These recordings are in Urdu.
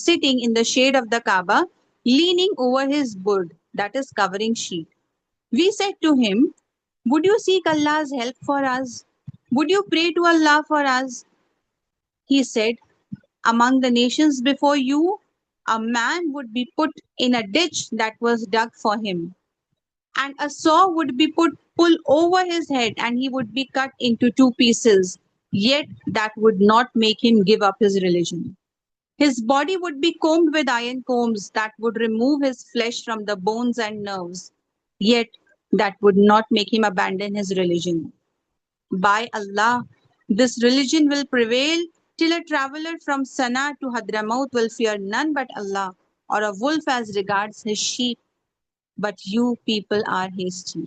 sitting in the shade of the Kaaba, leaning over his burd, that is covering sheet. We said to him, would you seek Allah's help for us? Would you pray to Allah for us? He said, among the nations before you, a man would be put in a ditch that was dug for him, and a saw would be pulled over his head, and he would be cut into two pieces. Yet that would not make him give up his religion. His body would be combed with iron combs that would remove his flesh from the bones and nerves. Yet that would not make him abandon his religion. By Allah, this religion will prevail till a traveler from Sana to Hadramaut will fear none but Allah, or a wolf as regards his sheep. But you people are hasty.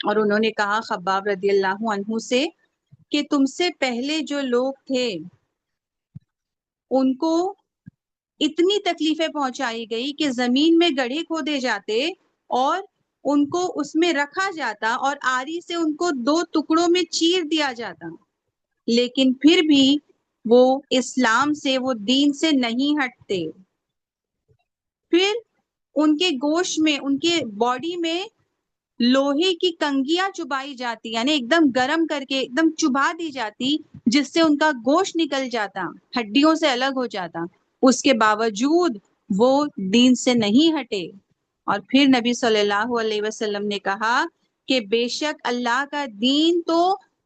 اور انہوں نے کہا خباب رضی اللہ عنہ سے کہ تم سے پہلے جو لوگ تھے ان کو اتنی تکلیفیں پہنچائی گئی کہ زمین میں گڑھے کھودے جاتے اور ان کو اس میں رکھا جاتا اور آری سے ان کو 2 ٹکڑوں میں چیر دیا جاتا، لیکن پھر بھی وہ اسلام سے، وہ دین سے نہیں ہٹتے۔ پھر ان کے گوشت میں، ان کے باڈی میں لوہے کی کنگیاں چبائی جاتی، یعنی ایک دم گرم کر کے ایک دم چبا دی جاتی، جس سے ان کا گوشت نکل جاتا، ہڈیوں سے الگ ہو جاتا۔ اس کے باوجود وہ دین سے نہیں ہٹے۔ اور پھر نبی صلی اللہ علیہ وسلم نے کہا کہ بے شک اللہ کا دین تو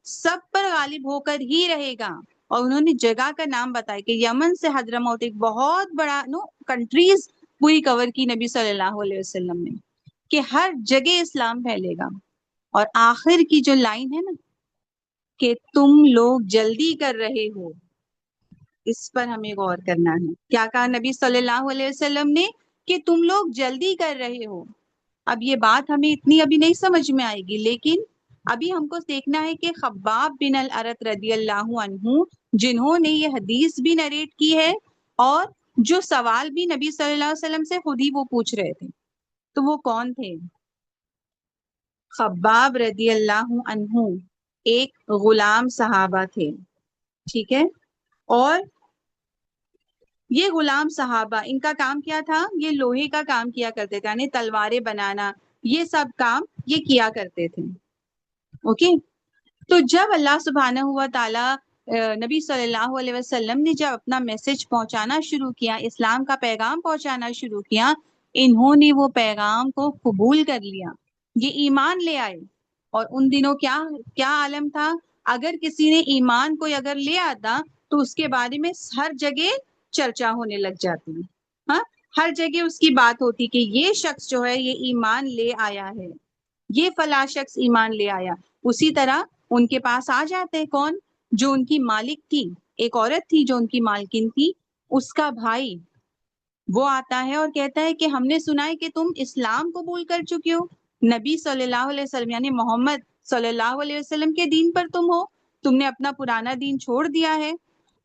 سب پر غالب ہو کر ہی رہے گا۔ اور انہوں نے جگہ کا نام بتایا کہ یمن سے حضرموت، ایک بہت بڑا کنٹریز پوری کور کی نبی صلی اللہ علیہ وسلم نے، کہ ہر جگہ اسلام پھیلے گا۔ اور آخر کی جو لائن ہے نا کہ تم لوگ جلدی کر رہے ہو، اس پر ہمیں غور کرنا ہے۔ کیا کہا نبی صلی اللہ علیہ وسلم نے؟ کہ تم لوگ جلدی کر رہے ہو۔ اب یہ بات ہمیں اتنی ابھی نہیں سمجھ میں آئے گی، لیکن ابھی ہم کو دیکھنا ہے کہ خباب بن الارت رضی اللہ عنہ، جنہوں نے یہ حدیث بھی نریٹ کی ہے اور جو سوال بھی نبی صلی اللہ علیہ وسلم سے خود ہی وہ پوچھ رہے تھے، تو وہ کون تھے؟ خباب رضی اللہ عنہ ایک غلام صحابہ تھے، ٹھیک ہے؟ اور یہ غلام صحابہ، ان کا کام کیا تھا؟ یہ لوہے کا کام کیا کرتے تھے، یعنی تلواریں بنانا، یہ سب کام یہ کیا کرتے تھے۔ اوکے، تو جب اللہ سبحانہ ہوا تعالیٰ نبی صلی اللہ علیہ وسلم نے جب اپنا میسج پہنچانا شروع کیا، اسلام کا پیغام پہنچانا شروع کیا، انہوں نے وہ پیغام کو قبول کر لیا، یہ ایمان لے آئے۔ اور ان دنوں کیا عالم تھا؟ اگر کسی نے ایمان کوئی اگر لے آتا تو اس کے بارے میں ہر جگہ چرچا ہونے لگ جاتی، ہاں، ہر جگہ اس کی بات ہوتی کہ یہ شخص جو ہے یہ ایمان لے آیا ہے، یہ فلاں شخص ایمان لے آیا۔ اسی طرح ان کے پاس آ جاتے کون؟ جو ان کی مالک تھی، ایک عورت تھی جو ان کی مالکن تھی، اس کا بھائی، وہ آتا ہے اور کہتا ہے کہ ہم نے سنا ہے کہ تم اسلام قبول کر چکے ہو، نبی صلی اللہ علیہ وسلم یعنی محمد صلی اللہ علیہ وسلم کے دین پر تم ہو، تم نے اپنا پرانا دین چھوڑ دیا ہے۔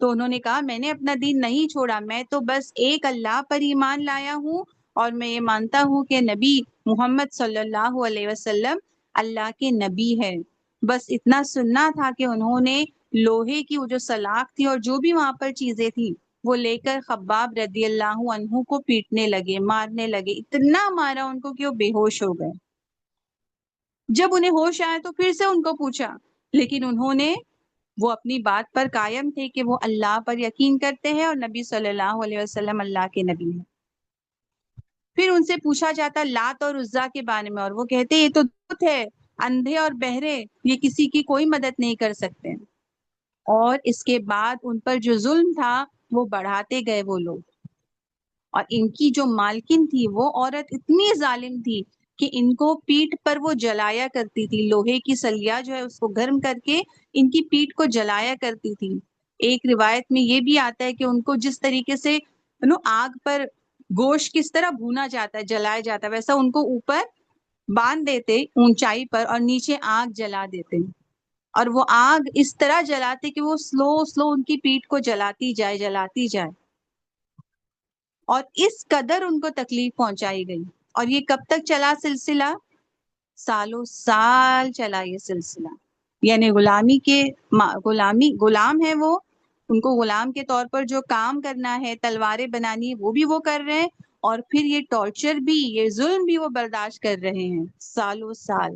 تو انہوں نے کہا میں نے اپنا دین نہیں چھوڑا، میں تو بس ایک اللہ پر ایمان لایا ہوں، اور میں یہ مانتا ہوں کہ نبی محمد صلی اللہ علیہ وسلم اللہ کے نبی ہے۔ بس اتنا سننا تھا کہ انہوں نے لوہے کی وہ جو سلاخ تھی اور جو بھی وہاں پر چیزیں تھی وہ لے کر خباب رضی اللہ عنہ کو پیٹنے لگے، مارنے لگے، اتنا مارا ان کو کہ وہ بے ہوش ہو گئے۔ جب انہیں ہوش آیا تو پھر سے ان کو پوچھا، لیکن انہوں نے وہ اپنی بات پر قائم تھے کہ وہ اللہ پر یقین کرتے ہیں اور نبی صلی اللہ علیہ وسلم اللہ کے نبی ہیں۔ پھر ان سے پوچھا جاتا لات اور عزا کے بارے میں، اور وہ کہتے یہ تو بت ہے، اندھے اور بہرے، یہ کسی کی کوئی مدد نہیں کر سکتے۔ اور اس کے بعد ان پر جو ظلم تھا وہ بڑھاتے گئے وہ لوگ، اور ان کی جو مالکن تھی وہ عورت اتنی ظالم تھی کہ ان کو پیٹھ پر وہ جلایا کرتی تھی، لوہے کی سلیا جو ہے اس کو گرم کر کے ان کی پیٹھ کو جلایا کرتی تھی۔ ایک روایت میں یہ بھی آتا ہے کہ ان کو جس طریقے سے آگ پر گوشت کس طرح بھونا جاتا ہے، جلایا جاتا ہے، ویسا ان کو اوپر باندھ دیتے اونچائی پر اور نیچے آگ جلا دیتے، اور وہ آگ اس طرح جلاتے کہ وہ سلو ان کی پیٹھ کو جلاتی جائے، اور اس قدر ان کو تکلیف پہنچائی گئی۔ اور یہ کب تک چلا سلسلہ؟ سالوں سال چلا یہ سلسلہ، یعنی غلام ہے وہ، ان کو غلام کے طور پر جو کام کرنا ہے، تلواریں بنانی، وہ بھی وہ کر رہے ہیں، اور پھر یہ ٹارچر بھی، یہ ظلم بھی وہ برداشت کر رہے ہیں سالوں سال۔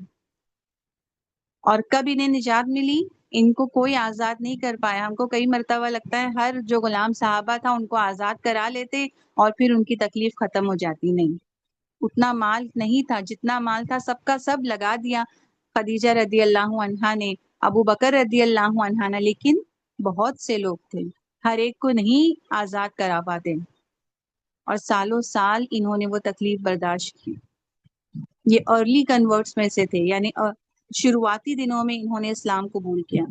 اور کب انہیں نجات ملی؟ ان کو کوئی آزاد نہیں کر پایا۔ ہم کو کئی مرتبہ لگتا ہے ہر جو غلام صحابہ تھا ان کو آزاد کرا لیتے اور پھر ان کی تکلیف ختم ہو جاتی، نہیں، اتنا مال نہیں تھا، جتنا مال تھا سب کا سب لگا دیا خدیجہ رضی اللہ عنہا نے، ابو بکر رضی اللہ عنہا نے، لیکن بہت سے لوگ تھے، ہر ایک کو نہیں آزاد کرا پاتے، اور سالوں سال انہوں نے وہ تکلیف برداشت کی۔ یہ ارلی کنورٹس میں سے تھے، یعنی شروعاتی دنوں میں انہوں نے اسلام قبول کیا،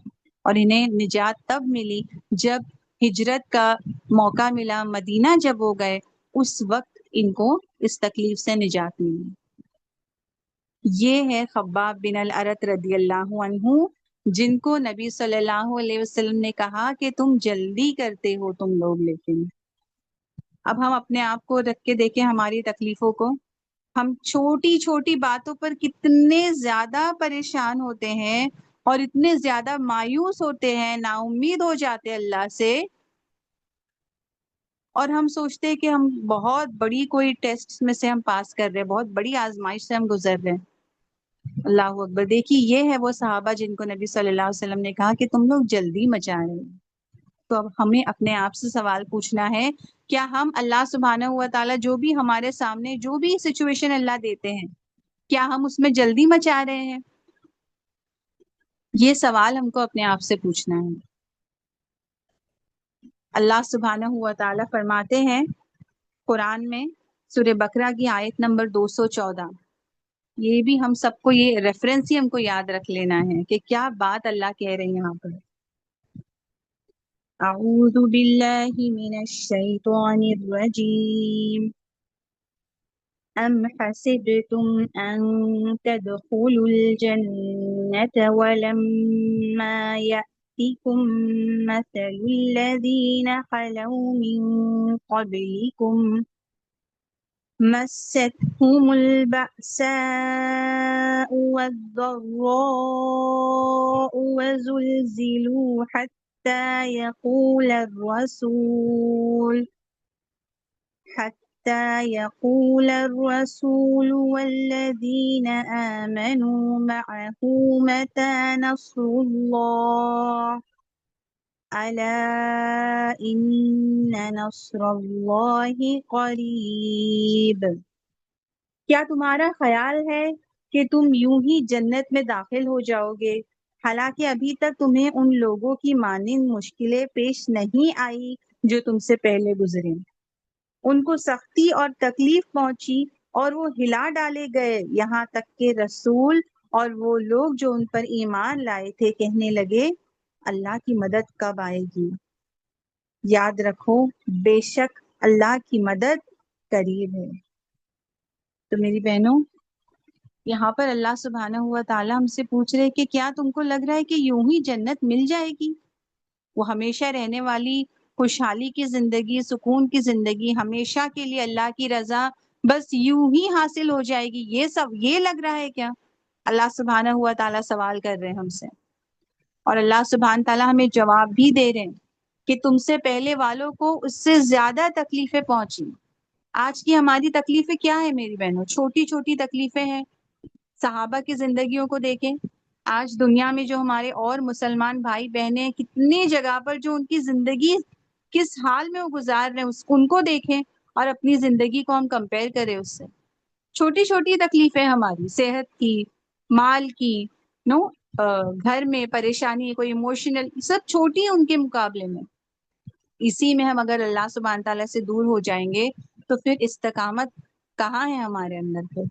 اور انہیں نجات تب ملی جب ہجرت کا موقع ملا، مدینہ جب وہ گئے اس وقت ان کو اس تکلیف سے نجات ملی۔ یہ ہے خباب بن الارت رضی اللہ عنہ، جن کو نبی صلی اللہ علیہ وسلم نے کہا کہ تم جلدی کرتے ہو تم لوگ، لیکن اب ہم اپنے آپ کو رکھ کے دیکھیں ہماری تکلیفوں کو، ہم چھوٹی چھوٹی باتوں پر کتنے زیادہ پریشان ہوتے ہیں اور اتنے زیادہ مایوس ہوتے ہیں، نا امید ہو جاتے اللہ سے، اور ہم سوچتے ہیں کہ ہم بہت بڑی کوئی ٹیسٹ میں سے ہم پاس کر رہے ہیں، بہت بڑی آزمائش سے ہم گزر رہے ہیں۔ اللہ اکبر! دیکھیے یہ ہے وہ صحابہ جن کو نبی صلی اللہ علیہ وسلم نے کہا کہ تم لوگ جلدی مچا رہے ہو۔ تو اب ہمیں اپنے آپ سے سوال پوچھنا ہے، کیا ہم اللہ سبحانہ ہوا تعالیٰ جو بھی ہمارے سامنے جو بھی سچویشن اللہ دیتے ہیں، کیا ہم اس میں جلدی مچا رہے ہیں؟ یہ سوال ہم کو اپنے آپ سے پوچھنا ہے۔ اللہ سبحانہ ہوا تعالیٰ فرماتے ہیں قرآن میں سورہ بقرہ کی آیت نمبر 214، یہ بھی ہم سب کو یہ ریفرنس ہی ہم کو یاد رکھ لینا ہے کہ کیا بات اللہ کہہ رہے ہیں یہاں پر۔ اعوذ باللہ من الشیطان الرجیم، ام حسبتم ان تدخلوا الجنة ولما يأتكم مثل الذین خلوا من قبلكم مستهم البأساء والضراء وزلزلوا حتى يقول الرسول والذين آمنوا معه متى نصر الله ألا إن نصر الله قریب۔ کیا تمہارا خیال ہے کہ تم یوں ہی جنت میں داخل ہو جاؤ گے، حالانکہ ابھی تک تمہیں ان لوگوں کی مانند مشکلیں پیش نہیں آئی جو تم سے پہلے گزرے؟ ان کو سختی اور تکلیف پہنچی اور وہ ہلا ڈالے گئے، یہاں تک کہ رسول اور وہ لوگ جو ان پر ایمان لائے تھے کہنے لگے اللہ کی مدد کب آئے گی؟ یاد رکھو بے شک اللہ کی مدد قریب ہے۔ تو میری بہنوں، یہاں پر اللہ سبحانہ ہوا تعالیٰ ہم سے پوچھ رہے کہ کیا تم کو لگ رہا ہے کہ یوں ہی جنت مل جائے گی؟ وہ ہمیشہ رہنے والی خوشحالی کی زندگی، سکون کی زندگی، ہمیشہ کے لیے اللہ کی رضا بس یوں ہی حاصل ہو جائے گی، یہ لگ رہا ہے کیا؟ اللہ سبحانہ ہوا تعالیٰ سوال کر رہے ہیں ہم سے، اور اللہ سبحانہ تعالیٰ ہمیں جواب بھی دے رہے ہیں کہ تم سے پہلے والوں کو اس سے زیادہ تکلیفیں پہنچی۔ آج کی ہماری تکلیفیں کیا ہے میری بہنوں؟ چھوٹی چھوٹی تکلیفیں ہیں۔ صحابہ کی زندگیوں کو دیکھیں، آج دنیا میں جو ہمارے اور مسلمان بھائی بہنیں کتنی جگہ پر جو ان کی زندگی کس حال میں وہ گزار رہے ہیں ان کو دیکھیں اور اپنی زندگی کو ہم کمپیئر کریں اس سے۔ چھوٹی چھوٹی تکلیفیں ہماری، صحت کی، مال کی، گھر میں پریشانی، کوئی ایموشنل، سب چھوٹی ہیں ان کے مقابلے میں۔ اسی میں ہم اگر اللہ سبحانہ تعالیٰ سے دور ہو جائیں گے تو پھر استقامت کہاں ہے ہمارے اندر پھر؟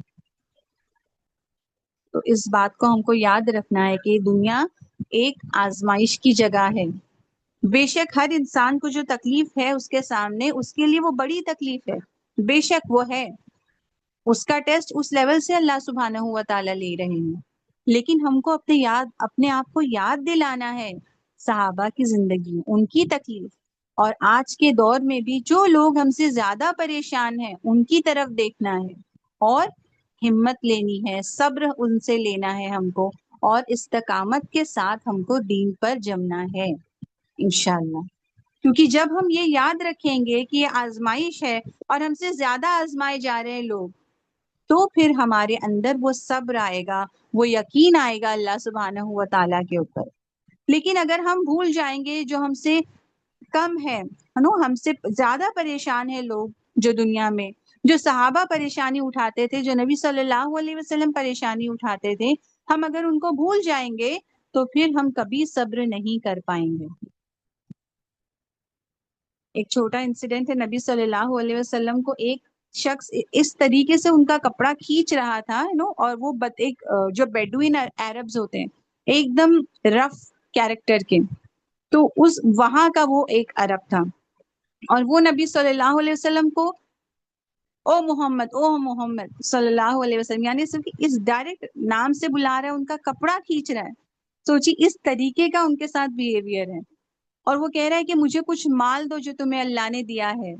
تو اس بات کو ہم کو یاد رکھنا ہے کہ دنیا ایک آزمائش کی جگہ ہے۔ بے شک ہر انسان کو جو تکلیف ہے اس کے سامنے، اس کے لیے وہ بڑی تکلیف ہے، بے شک وہ ہے، اس کا ٹیسٹ اس لیول سے اللہ سبحانہ ہوا تعالیٰ لے رہے ہیں، لیکن ہم کو اپنے آپ کو یاد دلانا ہے صحابہ کی زندگی، ان کی تکلیف، اور آج کے دور میں بھی جو لوگ ہم سے زیادہ پریشان ہیں ان کی طرف دیکھنا ہے، اور ہمت لینی ہے، صبر ان سے لینا ہے ہم کو، اور استقامت کے ساتھ ہم کو دین پر جمنا ہے انشاءاللہ۔ کیونکہ جب ہم یہ یاد رکھیں گے کہ یہ آزمائش ہے اور ہم سے زیادہ آزمائے جا رہے ہیں لوگ، تو پھر ہمارے اندر وہ صبر آئے گا، وہ یقین آئے گا اللہ سبحانہ ہوا تعالیٰ کے اوپر۔ لیکن اگر ہم بھول جائیں گے جو ہم سے کم ہے، ہم سے زیادہ پریشان ہیں لوگ جو دنیا میں، جو صحابہ پریشانی اٹھاتے تھے، جو نبی صلی اللہ علیہ وسلم پریشانی اٹھاتے تھے، ہم اگر ان کو بھول جائیں گے تو پھر ہم کبھی صبر نہیں کر پائیں گے۔ ایک چھوٹا انسیڈنٹ ہے، نبی صلی اللہ علیہ وسلم کو ایک شخص اس طریقے سے ان کا کپڑا کھینچ رہا تھا اور وہ ایک جو بیڈوین عربز ہوتے ہیں ایک دم رف کیریکٹر کے، تو وہاں کا وہ ایک عرب تھا، اور وہ نبی صلی اللہ علیہ وسلم کو او محمد صلی اللہ علیہ وسلم، یعنی صرف اس ڈائریکٹ نام سے بلا رہا ہے، ان کا کپڑا کھینچ رہا ہے. سوچی اس طریقے کا ان کے ساتھ بیہیویئر ہے. اور وہ کہہ رہا ہے کہ مجھے کچھ مال دو جو تمہیں اللہ نے دیا ہے.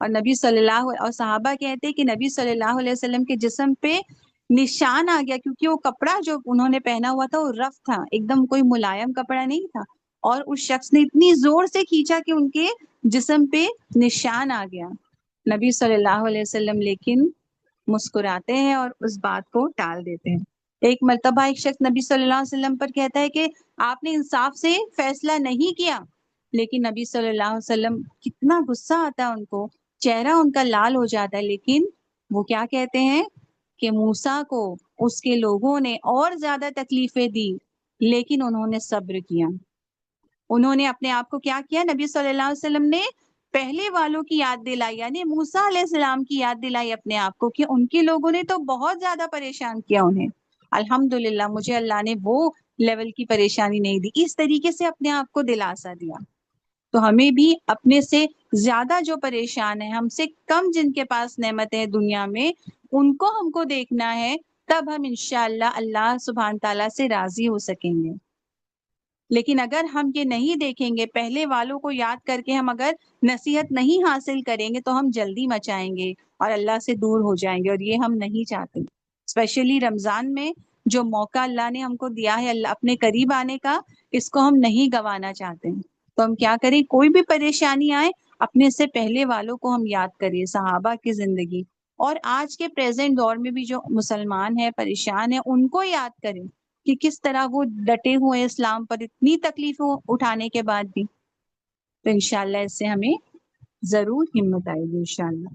اور نبی صلی اللہ اور صحابہ کہتے ہیں کہ نبی صلی اللہ علیہ وسلم کے جسم پہ نشان آ گیا، کیونکہ وہ کپڑا جو انہوں نے پہنا ہوا تھا وہ رف تھا، ایک دم کوئی ملائم کپڑا نہیں تھا. اور اس شخص نے اتنی زور سے کھینچا کہ ان کے جسم پہ نشان آ گیا. نبی صلی اللہ علیہ وسلم لیکن مسکراتے ہیں اور اس بات کو ٹال دیتے ہیں. ایک مرتبہ ایک شخص نبی صلی اللہ علیہ وسلم پر کہتا ہے کہ آپ نے انصاف سے فیصلہ نہیں کیا. لیکن نبی صلی اللہ علیہ وسلم کتنا غصہ آتا ہے ان کو، چہرہ ان کا لال ہو جاتا ہے. لیکن وہ کیا کہتے ہیں کہ موسیٰ کو اس کے لوگوں نے اور زیادہ تکلیفیں دی، لیکن انہوں نے صبر کیا. انہوں نے اپنے آپ کو کیا کیا؟ نبی صلی اللہ علیہ وسلم نے پہلے والوں کی یاد دلائی، یعنی موسیٰ علیہ السلام کی یاد دلائی اپنے آپ کو کہ ان کے لوگوں نے تو بہت زیادہ پریشان کیا انہیں. الحمدللہ مجھے اللہ نے وہ لیول کی پریشانی نہیں دی. اس طریقے سے اپنے آپ کو دلاسا دیا. تو ہمیں بھی اپنے سے زیادہ جو پریشان ہیں، ہم سے کم جن کے پاس نعمتیں ہیں دنیا میں، ان کو ہم کو دیکھنا ہے، تب ہم انشاءاللہ اللہ سبحانہ تعالیٰ سے راضی ہو سکیں گے. لیکن اگر ہم یہ نہیں دیکھیں گے، پہلے والوں کو یاد کر کے ہم اگر نصیحت نہیں حاصل کریں گے تو ہم جلدی مچائیں گے اور اللہ سے دور ہو جائیں گے، اور یہ ہم نہیں چاہتے. اسپیشلی رمضان میں جو موقع اللہ نے ہم کو دیا ہے اللہ اپنے قریب آنے کا، اس کو ہم نہیں گنوانا چاہتے. تو ہم کیا کریں؟ کوئی بھی پریشانی آئے، اپنے سے پہلے والوں کو ہم یاد کریں، صحابہ کی زندگی. اور آج کے پریزنٹ دور میں بھی جو مسلمان ہیں پریشان ہیں، ان کو یاد کریں کہ کس طرح وہ ڈٹے ہوئے اسلام پر اتنی تکلیفیں اٹھانے کے بعد بھی. تو انشاءاللہ اس سے ہمیں ضرور ہمت آئے گی انشاءاللہ.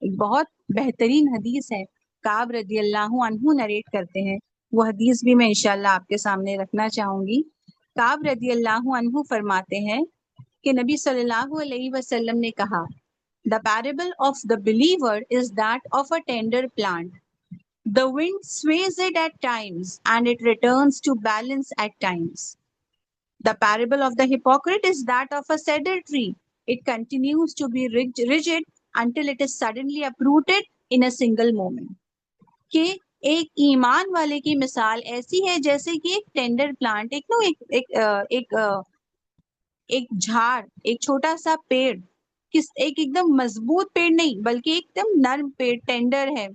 ایک بہت بہترین حدیث ہے، کعب رضی اللہ عنہ نریٹ کرتے ہیں. وہ حدیث بھی میں انشاءاللہ آپ کے سامنے رکھنا چاہوں گی. کعب رضی اللہ عنہ فرماتے ہیں کہ نبی صلی اللہ علیہ وسلم نے کہا، The parable of the believer is that of a tender plant. The wind sways it at times and it returns to balance at times. The parable of the hypocrite is that of a cedar tree. It continues to be rigid until it is suddenly uprooted in a single moment. کہ ایک ایمان والے کی مثال ایسی ہے جیسے کہ ایک ٹینڈر پلانٹ، ایک جھاڑ، ایک چھوٹا سا پیڑ، ایک دم مضبوط پیڑ نہیں بلکہ ایک دم نرم پیڑ، ٹینڈر ہے.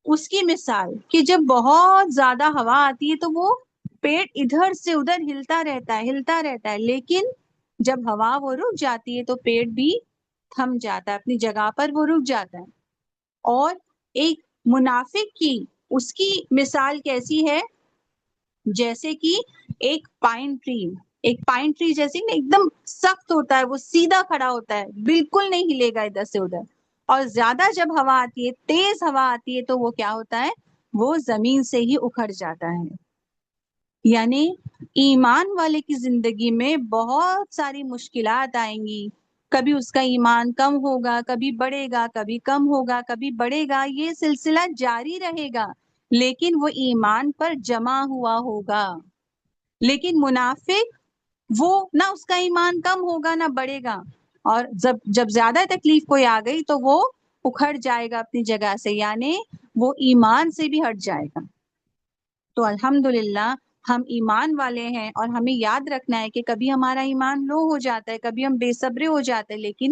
اس کی مثال کہ جب بہت زیادہ ہوا آتی ہے تو وہ پیڑ ادھر سے ادھر ہلتا رہتا ہے، لیکن جب ہوا وہ رک جاتی ہے تو پیڑ بھی تھم جاتا ہے، اپنی جگہ پر وہ رک جاتا ہے. اور ایک منافق کی اس کی مثال کیسی ہے؟ جیسے کہ ایک پائن ٹری جیسے ایک دم سخت ہوتا ہے، وہ سیدھا کھڑا ہوتا ہے، بالکل نہیں ہلے گا ادھر سے ادھر. اور زیادہ جب ہوا آتی ہے، تیز ہوا آتی ہے تو وہ کیا ہوتا ہے؟ وہ زمین سے ہی اکھڑ جاتا ہے. یعنی ایمان والے کی زندگی میں بہت ساری مشکلات آئیں گی. کبھی اس کا ایمان کم ہوگا، کبھی بڑھے گا، کبھی کم ہوگا، کبھی بڑھے گا، یہ سلسلہ جاری رہے گا، لیکن وہ ایمان پر جمع ہوا ہوگا. لیکن منافق، وہ نہ اس کا ایمان کم ہوگا نہ بڑھے گا، اور جب زیادہ تکلیف کوئی آ گئی تو وہ اکھڑ جائے گا اپنی جگہ سے، یعنی وہ ایمان سے بھی ہٹ جائے گا. تو الحمدللہ ہم ایمان والے ہیں، اور ہمیں یاد رکھنا ہے کہ کبھی ہمارا ایمان لو ہو جاتا ہے، کبھی ہم بے صبرے ہو جاتے ہیں، لیکن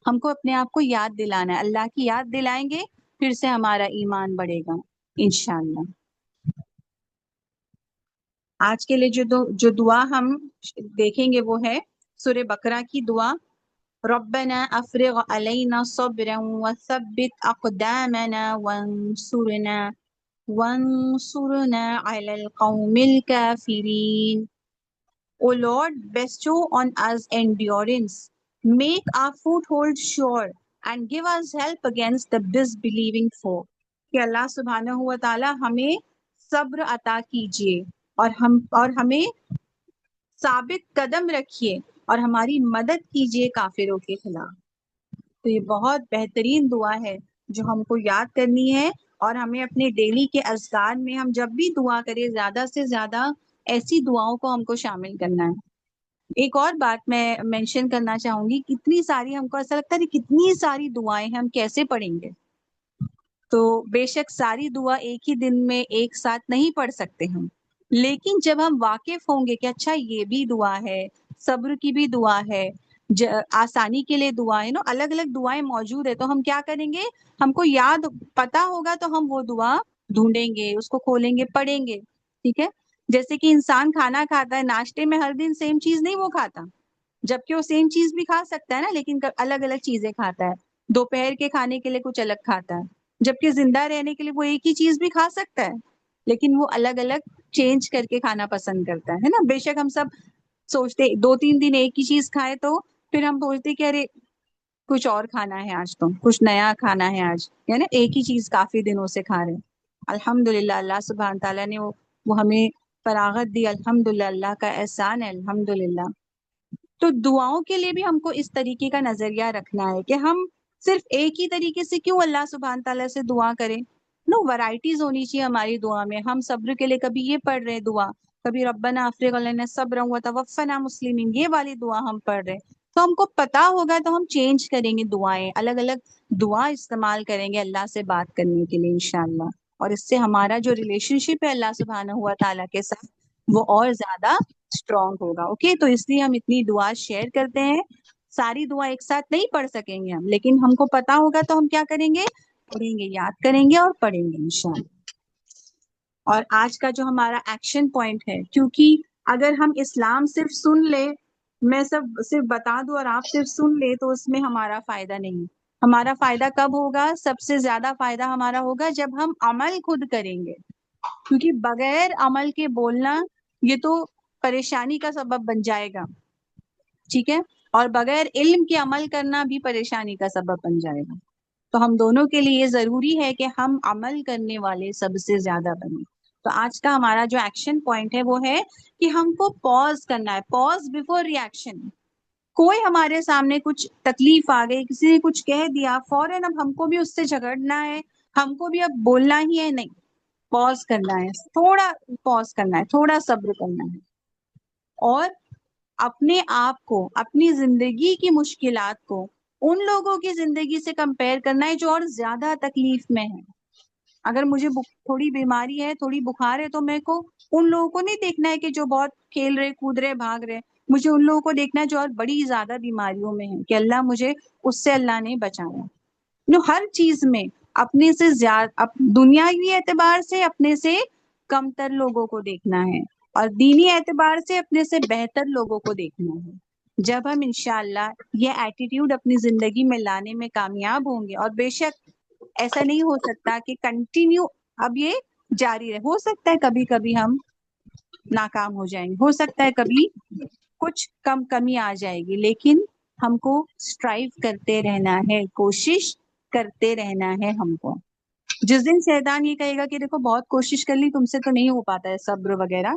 ہم کو اپنے آپ کو یاد دلانا ہے. اللہ کی یاد دلائیں گے پھر سے ہمارا ایمان بڑھے گا انشاءاللہ. آج کے لیے جو دعا ہم دیکھیں گے وہ ہے سورہ بقرہ کی دعا. ربنا افرغ علینا صبرا وثبت اقدامنا وانصرنا على القوم الكافرين. O Lord, bestow on us endurance, make our foothold sure, and give us help against the disbelieving foe. کہ اللہ سبحانہ و تعالی ہمیں صبر عطا کیجیے اور ہمیں ثابت قدم رکھیے اور ہماری مدد کیجیے کافروں کے خلاف. تو یہ بہت بہترین دعا ہے جو ہم کو یاد کرنی ہے، اور ہمیں اپنے ڈیلی کے اذکار میں ہم جب بھی دعا کریں زیادہ سے زیادہ ایسی دعاؤں کو ہم کو شامل کرنا ہے. ایک اور بات میں مینشن کرنا چاہوں گی، کتنی ساری ہم کو ایسا لگتا ہے کہ کتنی ساری دعائیں ہیں، ہم کیسے پڑھیں گے؟ تو بے شک ساری دعا ایک ہی دن میں ایک ساتھ نہیں پڑھ سکتے ہم، لیکن جب ہم واقف ہوں گے کہ اچھا یہ بھی دعا ہے، صبر کی بھی دعا ہے، آسانی کے لیے دعا ہے، الگ الگ دعائیں موجود ہے، تو ہم کیا کریں گے؟ ہم کو یاد پتا ہوگا تو ہم وہ دعا ڈھونڈیں گے، اس کو کھولیں گے، پڑھیں گے، ٹھیک ہے؟ جیسے کہ انسان کھانا کھاتا ہے، ناشتے میں ہر دن سیم چیز نہیں وہ کھاتا، جبکہ وہ سیم چیز بھی کھا سکتا ہے نا، لیکن الگ الگ چیزیں کھاتا ہے۔ دوپہر کے کھانے کے لیے کچھ الگ کھاتا ہے، جبکہ زندہ رہنے کے لیے وہ ایک ہی چیز بھی کھا سکتا ہے، لیکن وہ الگ الگ چینج کر کے کھانا پسند کرتا ہے نا۔ بے شک ہم سب سوچتے 2-3 دن ایک ہی چیز کھائے تو پھر ہم سوچتے کہ ارے کچھ اور کھانا ہے آج، تو کچھ نیا کھانا ہے آج، یعنی ایک ہی چیز کافی دنوں سے کھا رہے ہیں۔ الحمدللہ اللہ سبحانہ تعالیٰ نے وہ ہمیں فراغت دی، الحمدللہ اللہ کا احسان ہے، الحمدللہ۔ تو دعاؤں کے لیے بھی ہم کو اس طریقے کا نظریہ رکھنا ہے کہ ہم صرف ایک ہی طریقے سے کیوں اللہ سبحانہ تعالیٰ سے دعا کریں، ورائٹیز ہونی چاہیے ہماری دعا میں۔ ہم صبر کے لیے کبھی یہ پڑھ رہے دعا، کبھی ربنا افرغ علینا صبرا وتوفنا مسلمین، یہ والی دعا ہم پڑھ رہے، تو ہم کو پتا ہوگا تو ہم چینج کریں گے دعائیں، الگ الگ دعا استعمال کریں گے اللہ سے بات کرنے کے لیے انشاءاللہ، اور اس سے ہمارا جو ریلیشن شپ ہے اللہ سبحانہ ہوا تعالیٰ کے ساتھ وہ اور زیادہ اسٹرانگ ہوگا۔ اوکے، تو اس لیے ہم اتنی دعا شیئر کرتے ہیں، ساری دعا ایک ساتھ نہیں پڑھ سکیں گے ہم، لیکن ہم کو پتا ہوگا تو ہم کیا کریں گے؟ پڑھیں گے، یاد کریں گے اور پڑھیں گے انشاءاللہ۔ اور آج کا جو ہمارا ایکشن پوائنٹ ہے، کیونکہ اگر ہم اسلام صرف سن لے، میں سب صرف بتا دوں اور آپ صرف سن لے، تو اس میں ہمارا فائدہ نہیں۔ ہمارا فائدہ کب ہوگا؟ سب سے زیادہ فائدہ ہمارا ہوگا جب ہم عمل خود کریں گے، کیونکہ بغیر عمل کے بولنا یہ تو پریشانی کا سبب بن جائے گا، ٹھیک ہے؟ اور بغیر علم کے عمل کرنا بھی پریشانی کا سبب بن جائے گا۔ تو ہم دونوں کے لیے یہ ضروری ہے کہ ہم عمل کرنے والے سب سے زیادہ بنیں۔ تو آج کا ہمارا جو ایکشن پوائنٹ ہے وہ ہے کہ ہم کو پاز کرنا ہے، پاز بیفور ریئیکشن۔ کوئی ہمارے سامنے کچھ تکلیف آ گئی، کسی نے کچھ کہہ دیا، فوراً اب ہم کو بھی اس سے جھگڑنا ہے، ہم کو بھی اب بولنا ہی ہے، نہیں، پاز کرنا ہے، تھوڑا پاز کرنا ہے، تھوڑا صبر کرنا ہے، اور اپنے آپ کو، اپنی زندگی کی مشکلات کو ان لوگوں کی زندگی سے کمپیئر کرنا ہے جو اور زیادہ تکلیف میں ہے۔ اگر مجھے تھوڑی بیماری ہے، تھوڑی بخار ہے، تو میرے کو ان لوگوں کو نہیں دیکھنا ہے کہ جو بہت کھیل رہے، کود رہے، بھاگ رہے، مجھے ان لوگوں کو دیکھنا ہے جو اور بڑی زیادہ بیماریوں میں ہیں، کہ اللہ مجھے اس سے اللہ نے بچایا۔ ہر چیز میں اپنے سے زیادہ، دنیاوی اعتبار سے اپنے سے کمتر لوگوں کو دیکھنا ہے، اور دینی اعتبار سے اپنے سے بہتر لوگوں کو دیکھنا ہے۔ جب ہم انشاءاللہ یہ ایٹیٹیوڈ اپنی زندگی میں لانے میں کامیاب ہوں گے، اور بے شک ایسا نہیں ہو سکتا کہ کنٹینیو اب یہ جاری رہے، ہو سکتا ہے کبھی کبھی ہم ناکام ہو جائیں گے، ہو سکتا ہے کبھی کچھ کمی آ جائے گی، لیکن ہم کو اسٹرائیو کرتے رہنا ہے، کوشش کرتے رہنا ہے ہم کو۔ جس دن شیطان یہ کہے گا کہ دیکھو بہت کوشش کر لی، تم سے تو نہیں ہو پاتا ہے صبر وغیرہ،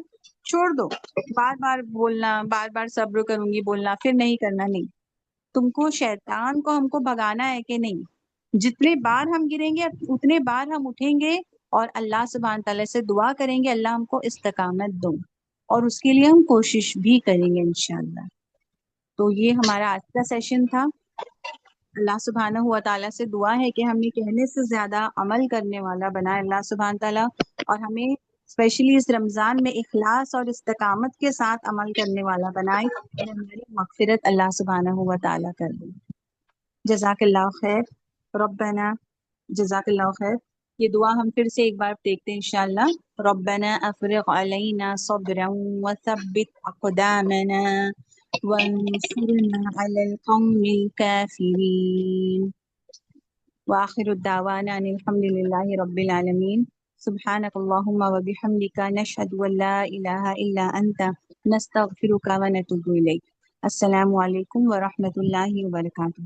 چھوڑ دو، بار بار بولنا، بار بار صبر کروں گی بولنا، پھر نہیں کرنا، نہیں، تم کو شیطان کو ہم کو بھگانا ہے کہ نہیں، جتنے بار ہم گریں گے اتنے بار ہم اٹھیں گے، اور اللہ سبحانہ تعالیٰ سے دعا کریں گے اللہ ہم کو استقامت دو، اور اس کے لیے ہم کوشش بھی کریں گے انشاءاللہ۔ تو یہ ہمارا آج کا سیشن تھا۔ اللہ سبحانہ ہوا تعالیٰ سے دعا ہے کہ ہمیں کہنے سے زیادہ عمل کرنے والا بنائے اللہ سبحانہ تعالیٰ، اور ہمیں اسپیشلی اس رمضان میں اخلاص اور استقامت کے ساتھ عمل کرنے والا بنائے، اور ہماری مغفرت اللہ سبحانہ ہوا تعالیٰ کر دے۔ جزاک اللہ خیر، ربنا، جزاک اللہ خیر۔ یہ دعا ہم پھر سے ایک بار دیکھتے ہیں انشاءاللہ۔ ربنا افرغ علینا صبرا وثبت اقدامنا وانصرنا على القوم الكافرين، وآخر الدعوانا ان الحمد لله رب العالمين۔ سبحانك اللهم وبحمدك نشهد ان لا اله الا انت نستغفرك ونتوب اليك۔ السلام علیکم ورحمۃ اللہ وبرکاتہ۔